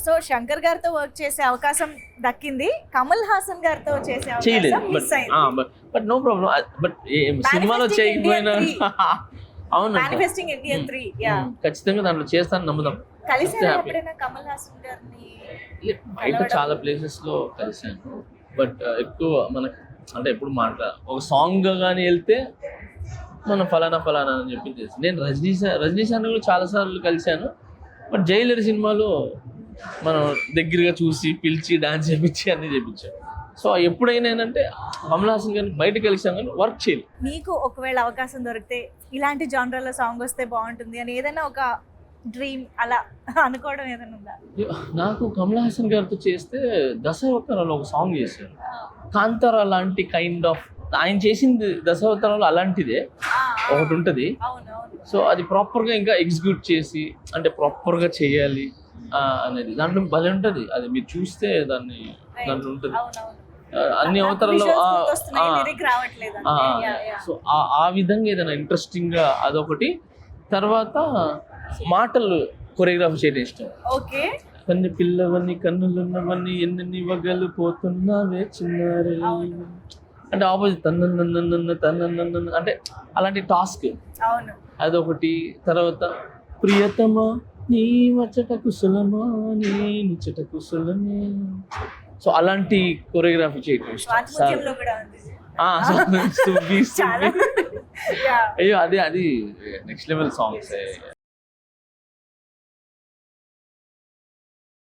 So Shankar గారితో work చేసే అవకాశం దక్కింది, కమల్ హాసన్ గారితో చేసే చేయలేదు అవకాశం మిస్ అయింది. But no problem. బట్ సినిమాలో చేయకపోయినా అవును మేనిఫెస్టింగ్ ఇండియన్ 3 యా ఖచ్చితంగా దాంట్లో చేస్తాను నమ్ముదాం. కలిసారా ఎప్పుడైనా కమల్ హాసన్ గారిని? బయట చాలా ప్లేసెస్ లో కలిసాను, బట్ ఎక్కువ మనకి అంటే ఎప్పుడు ఒక సాంగ్ కానీ వెళ్తే మనం ఫలానా అని చెప్పి తెలుసు. నేను రజనీ సార్ని కూడా చాలా సార్లు కలిశాను, బట్ జైలర్ సినిమాలో మనం దగ్గరగా చూసి పిలిచి డాన్స్ చేయించి అన్నీ చేయించాను. సో ఎప్పుడైనా ఏంటంటే కమల్ హాసన్ గారిని బయట కలిసాం కానీ వర్క్ చేయలేదు. మీకు ఒకవేళ అవకాశం దొరికితే ఇలాంటి జానర్లో సాంగ్ వస్తే బాగుంటుంది అని ఏదైనా ఒక డ్రీమ్ అలా అనుకోవడం ఏదైనా ఉందా? నాకు కమల్ హాసన్ గారితో చేస్తే దశావతారాలు ఒక సాంగ్ చేశారు, కాంతారా లాంటి కైండ్ ఆఫ్ ఆయన చేసింది దశావతారాలు అలాంటిదే ఒకటి ఉంటుంది. సో అది ప్రాపర్గా ఇంకా ఎగ్జిక్యూట్ చేసి అంటే ప్రాపర్గా చేయాలి అనేది దాంట్లో భలే ఉంటుంది. అది మీరు చూస్తే దాంట్లో ఉంటుంది అన్ని అవతారాలు. సో ఆ విధంగా ఏదైనా ఇంట్రెస్టింగ్ గా అదొకటి. తర్వాత మాటలు కొరియోగ్రాఫ్ చేయడం ఇష్టం. ఓకే, కన్ను పిల్లవన్నీ కన్నులున్నవన్నీ ఎన్ని వగలు పోతున్నావే చిన్నారే అంటే ఆపోజిట్ తన్న అంటే అలాంటి టాస్క్ అదొకటి. తర్వాత ప్రియతమా నీ వచ్చట కుశలమా నీ నిచ్చట కుశలమే, సో అలాంటి కొరియోగ్రఫీ చేయడం ఇష్టం. అయ్యో అది నెక్స్ట్ లెవెల్ సాంగ్స్.